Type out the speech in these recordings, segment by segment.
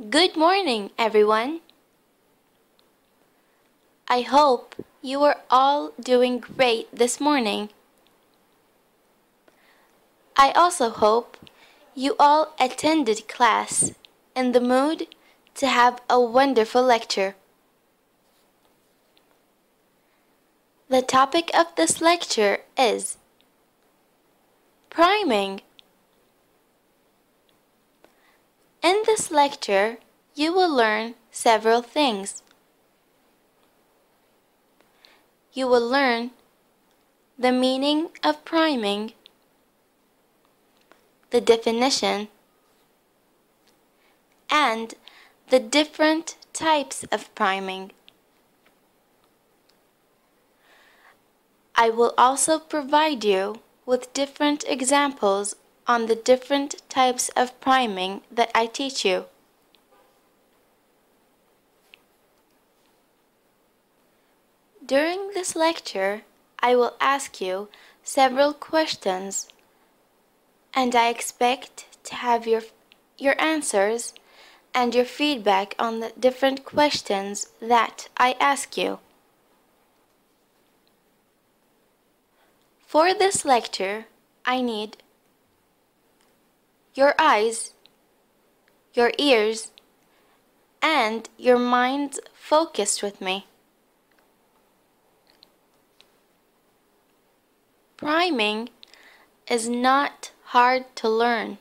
Good morning, everyone. I hope you are all doing great this morning. I also hope you all attended class in the mood to have a wonderful lecture. The topic of this lecture is priming. In this lecture, you will learn several things. You will learn the meaning of priming, the definition, and the different types of priming. I will also provide you with different examples on the different types of priming that I teach you. During this lecture, I will ask you several questions, and I expect to have your answers and your feedback on the different questions that I ask you. For this lecture, I need your eyes, your ears, and your minds focused with me. Priming is not hard to learn.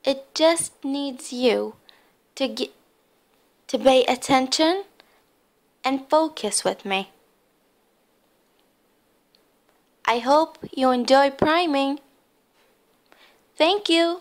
It just needs you to pay attention and focus with me. I hope you enjoy priming. Thank you.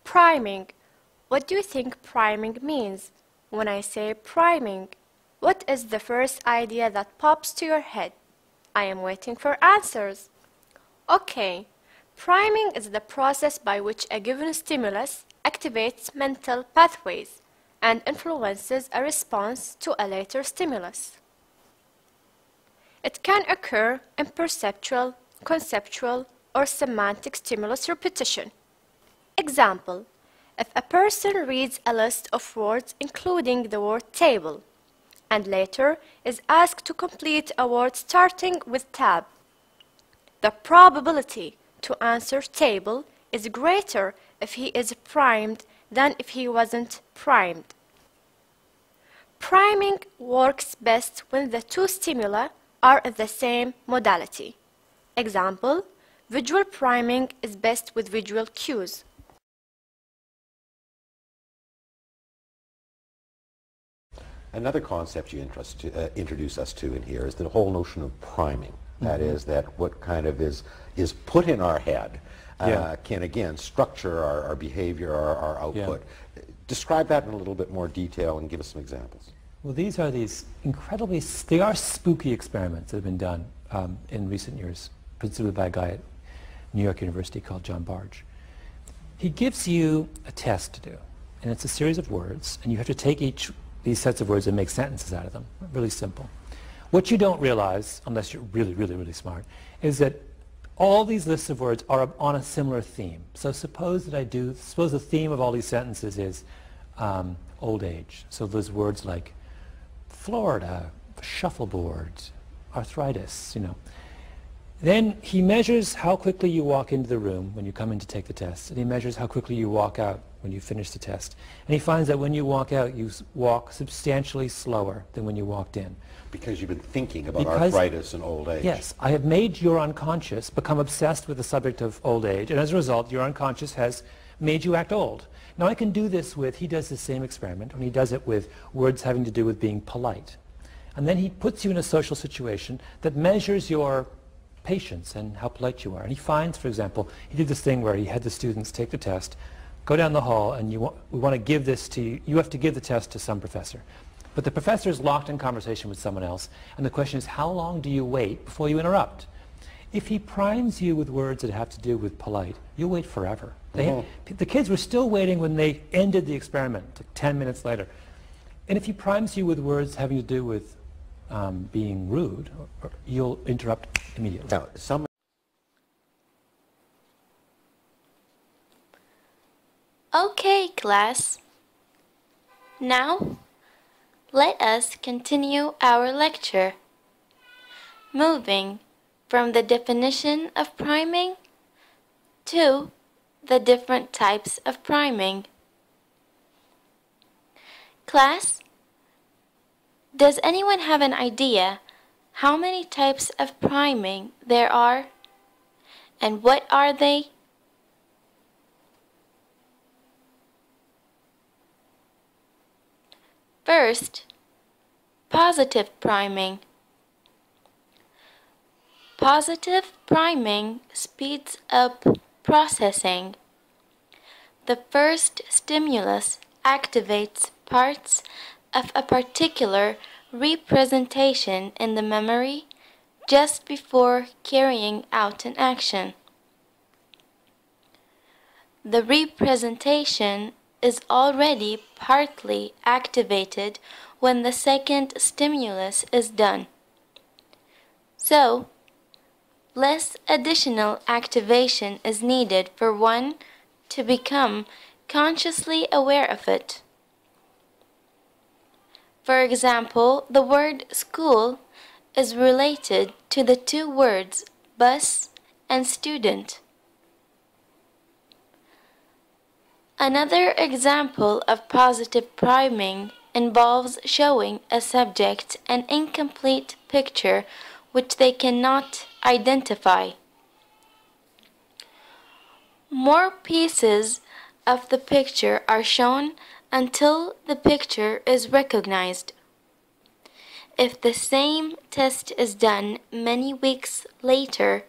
Priming. What do you think priming means? When I say priming, what is the first idea that pops to your head? I am waiting for answers. Okay, priming is the process by which a given stimulus activates mental pathways and influences a response to a later stimulus. It can occur in perceptual, conceptual, or semantic stimulus repetition. Example: if a person reads a list of words including the word table, and later is asked to complete a word starting with tab, the probability to answer table is greater if he is primed than if he wasn't primed. Priming works best when the two stimuli are of the same modality. Example: visual priming is best with visual cues. Another concept you introduce us to in here is the whole notion of priming. That is, that what kind of is put in our head can again structure our behavior, our output. Describe that in a little bit more detail and give us some examples. Well, these are they are spooky experiments that have been done in recent years, principally by a guy at New York University called John Barge. He gives you a test to do, and it's a series of words, and you have to take these sets of words and make sentences out of them. Really simple. What you don't realize, unless you're really, really, really smart, is that all these lists of words are on a similar theme. So suppose the theme of all these sentences is old age. So those words like Florida, shuffleboard, arthritis, Then he measures how quickly you walk into the room when you come in to take the test, and he measures how quickly you walk out when you finish the test. And he finds that when you walk out, you walk substantially slower than when you walked in. Because you've been thinking about arthritis and old age. Yes, I have made your unconscious become obsessed with the subject of old age, and as a result, your unconscious has made you act old. Now I can do this with, he does the same experiment, and he does it with words having to do with being polite. And then he puts you in a social situation that measures your patience and how polite you are. And he finds, for example, he did this thing where he had the students take the test, go down the hall, and we want to give this to you. You have to give the test to some professor. But the professor is locked in conversation with someone else, and the question is, how long do you wait before you interrupt? If he primes you with words that have to do with polite, you'll wait forever. The kids were still waiting when they ended the experiment, like 10 minutes later. And if he primes you with words having to do with being rude, you'll interrupt immediately. Now, Okay, class. Now, let us continue our lecture, moving from the definition of priming to the different types of priming. Class, does anyone have an idea how many types of priming there are, and what are they? First, positive priming. Positive priming speeds up processing. The first stimulus activates parts of a particular representation in the memory just before carrying out an action. The representation is already partly activated when the second stimulus is done. So, less additional activation is needed for one to become consciously aware of it. For example, the word school is related to the two words bus and student. Another example of positive priming involves showing a subject an incomplete picture which they cannot identify. More pieces of the picture are shown until the picture is recognized. If the same test is done many weeks later,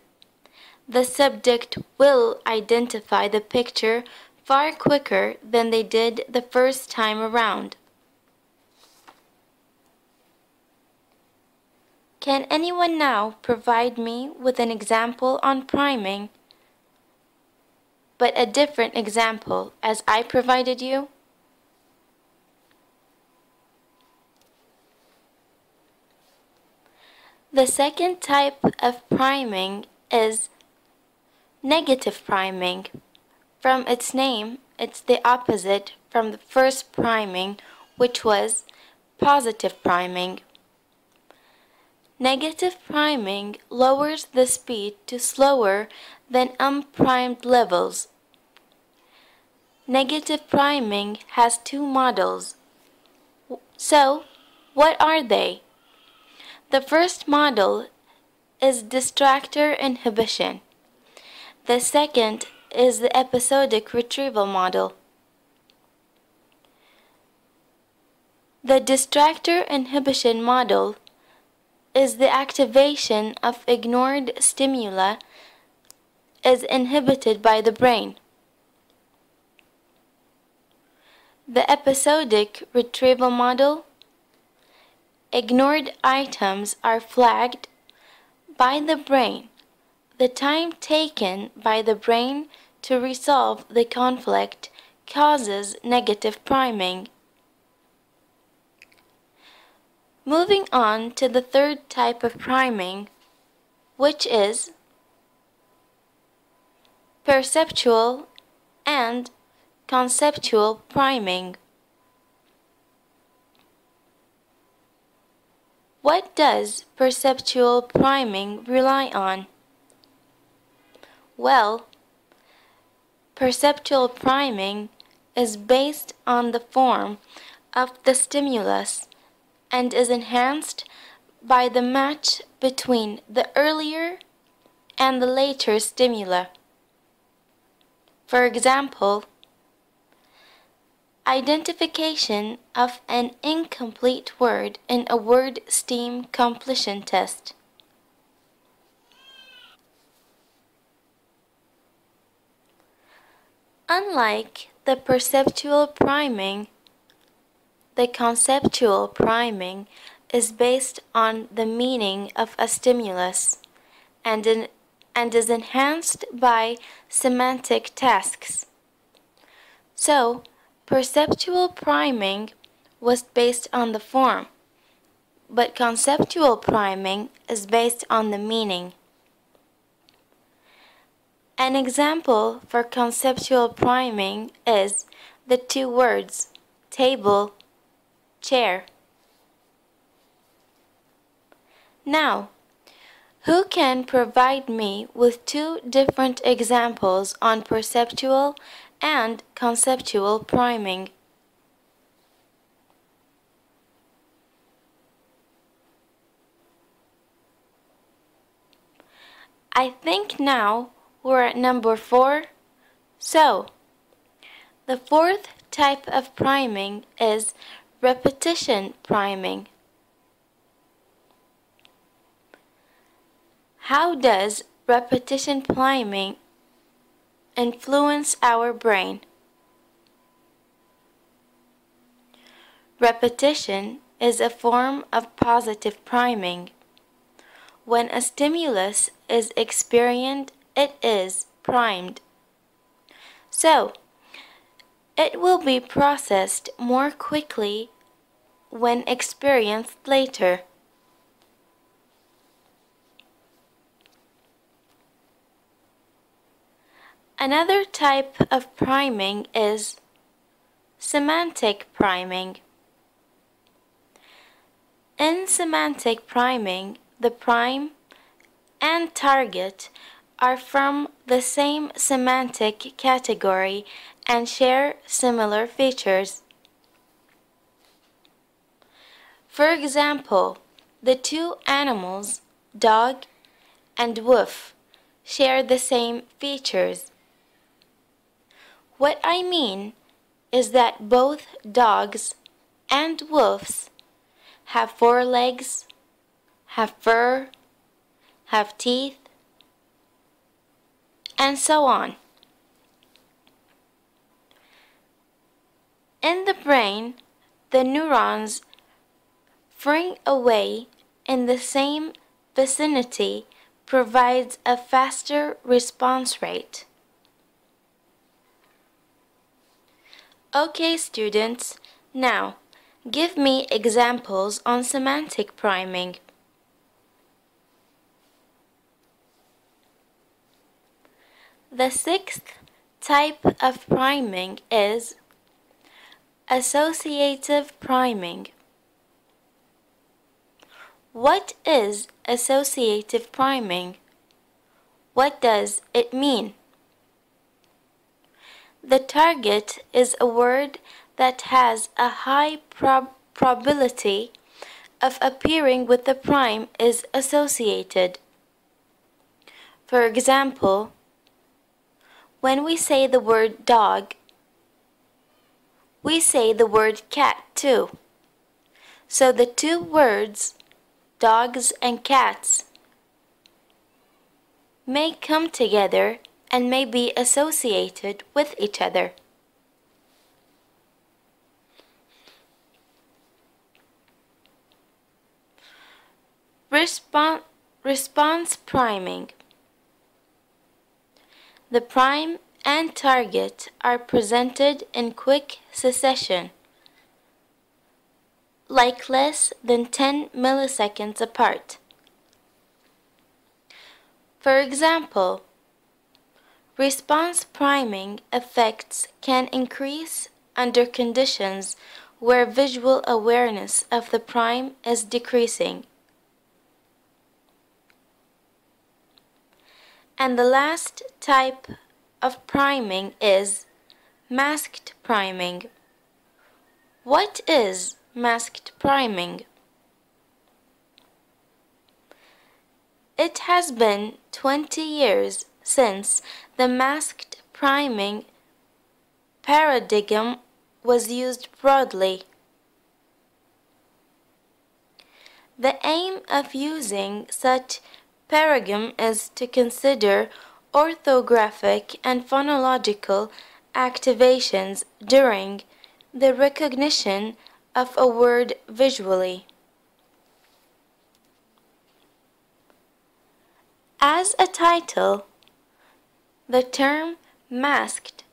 the subject will identify the picture far quicker than they did the first time around. Can anyone now provide me with an example on priming, but a different example as I provided you? The second type of priming is negative priming. From its name, it's the opposite from the first priming, which was positive priming. Negative priming lowers the speed to slower than unprimed levels. Negative priming has two models. So, what are they? The first model is distractor inhibition. The second is the episodic retrieval model. The distractor inhibition model is the activation of ignored stimuli is inhibited by the brain. The episodic retrieval model, ignored items are flagged by the brain. The time taken by the brain to resolve the conflict causes negative priming. Moving on to the third type of priming, which is perceptual and conceptual priming. What does perceptual priming rely on? Well, perceptual priming is based on the form of the stimulus and is enhanced by the match between the earlier and the later stimuli. For example, identification of an incomplete word in a word STEAM completion test. Unlike the perceptual priming, the conceptual priming is based on the meaning of a stimulus and is enhanced by semantic tasks. So, perceptual priming was based on the form, but conceptual priming is based on the meaning. An example for conceptual priming is the two words table, chair. Now, who can provide me with two different examples on perceptual and conceptual priming? I think now we're at number 4. So, the fourth type of priming is repetition priming. How does repetition priming influence our brain? Repetition is a form of positive priming. When a stimulus is experienced, it is primed. So, it will be processed more quickly when experienced later. Another type of priming is semantic priming. In semantic priming, the prime and target are from the same semantic category and share similar features. For example, the two animals, dog and wolf, share the same features. What I mean is that both dogs and wolves have 4 legs, have fur, have teeth, and so on. In the brain, the neurons firing away in the same vicinity provides a faster response rate. Okay, students, now give me examples on semantic priming. The sixth type of priming is associative priming. What is associative priming? What does it mean? The target is a word that has a high probability of appearing with the prime is associated. For example, when we say the word dog, we say the word cat too. So the two words, dogs and cats, may come together and may be associated with each other. Response priming. The prime and target are presented in quick succession, like less than 10 milliseconds apart. For example, response priming effects can increase under conditions where visual awareness of the prime is decreasing. And the last type of priming is masked priming. What is masked priming? It has been 20 years since the masked priming paradigm was used broadly. The aim of using such paradigm is to consider orthographic and phonological activations during the recognition of a word visually. As a title, the term masked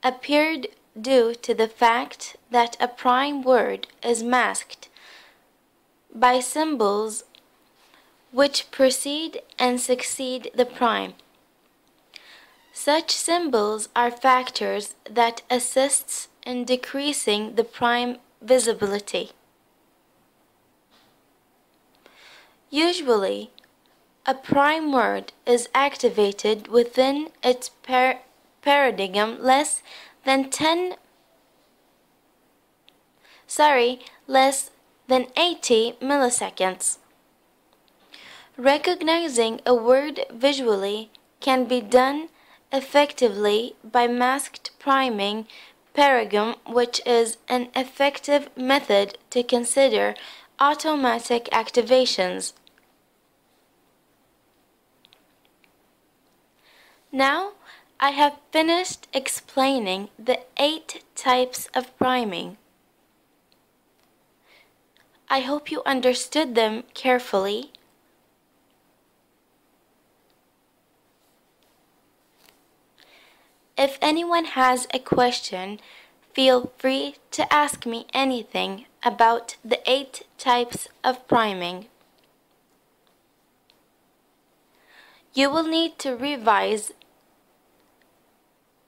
appeared due to the fact that a prime word is masked by symbols which precede and succeed the prime. Such symbols are factors that assists in decreasing the prime visibility. Usually, a prime word is activated within its paradigm less than 80 milliseconds. Recognizing a word visually can be done effectively by masked priming paradigm, which is an effective method to consider automatic activations. Now I have finished explaining the 8 types of priming. I hope you understood them carefully. If anyone has a question, feel free to ask me anything about the 8 types of priming. You will need to revise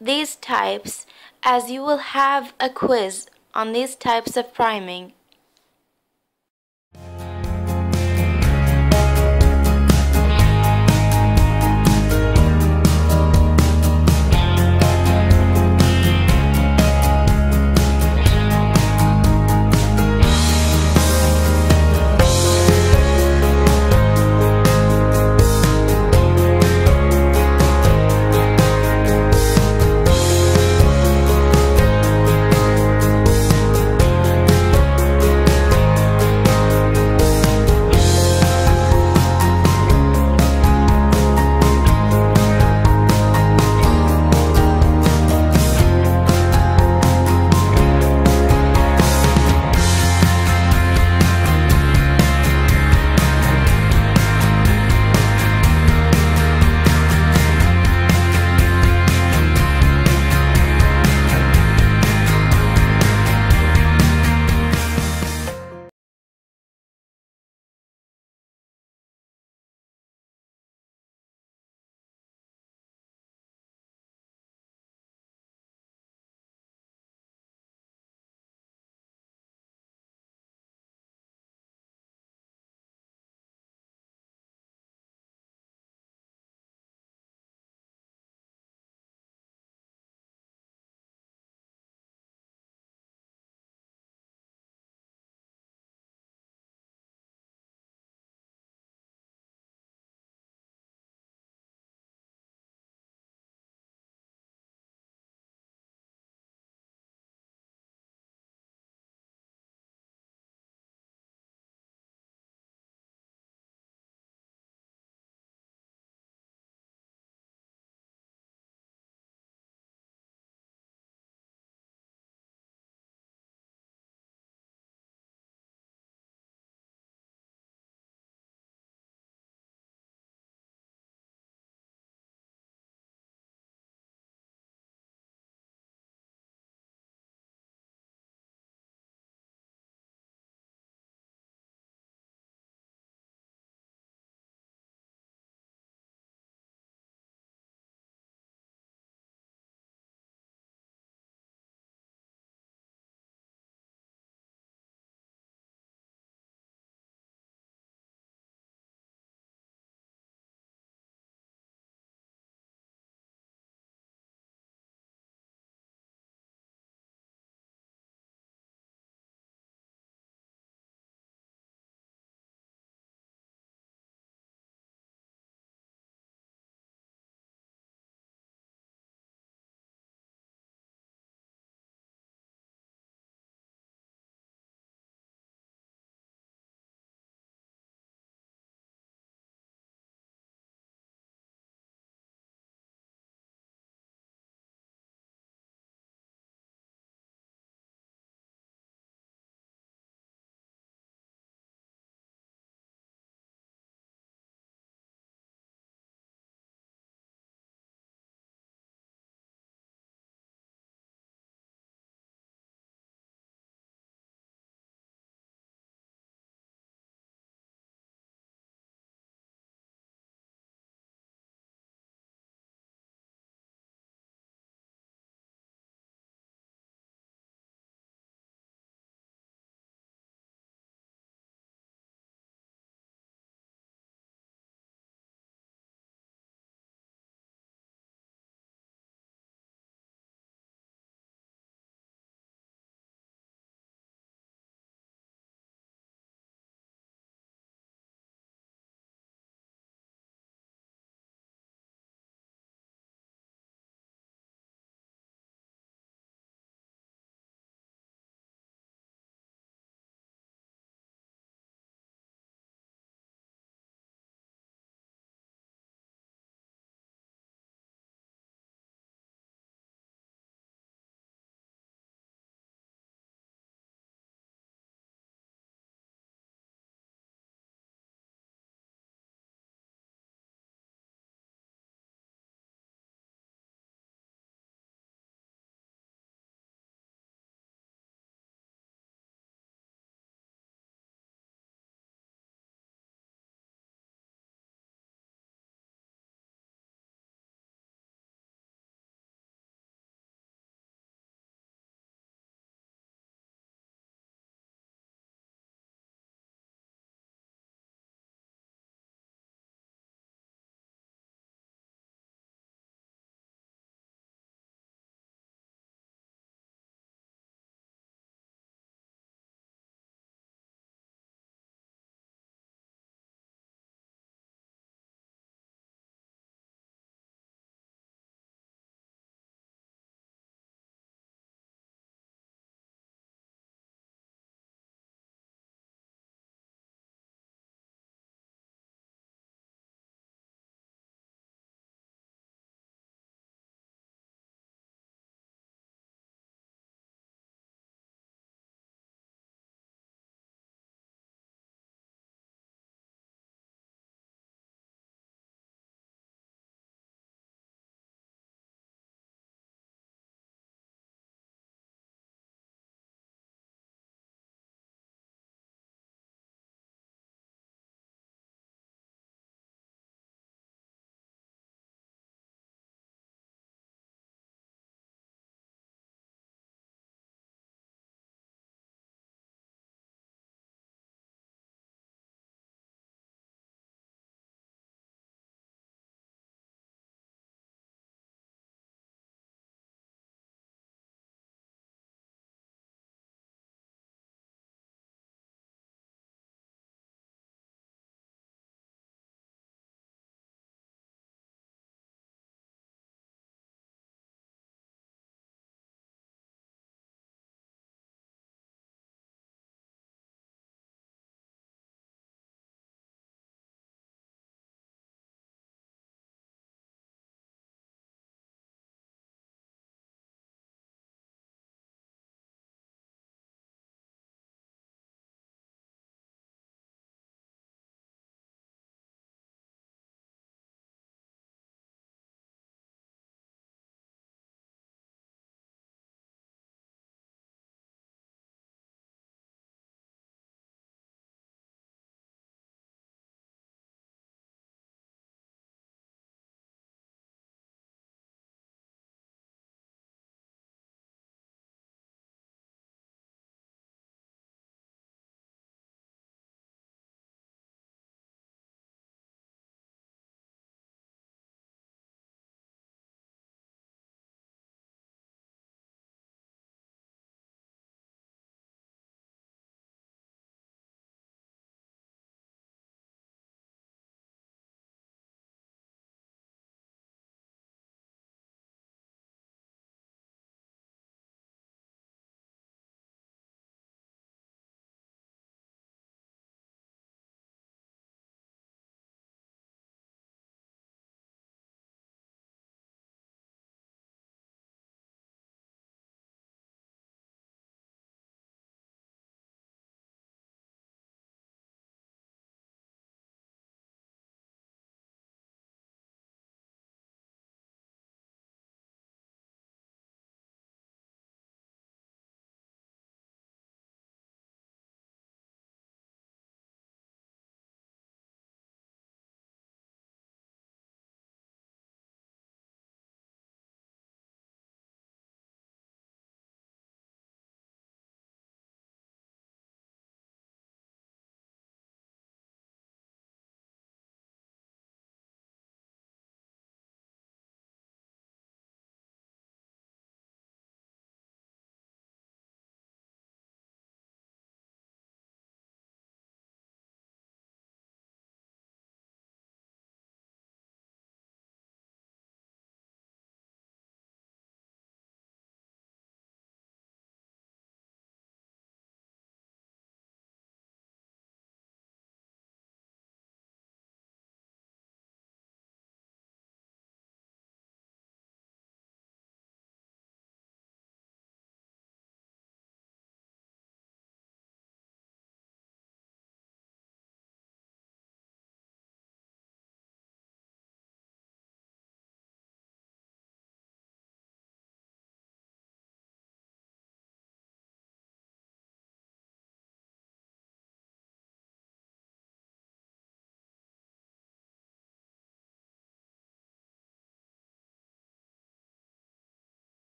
these types as you will have a quiz on these types of priming.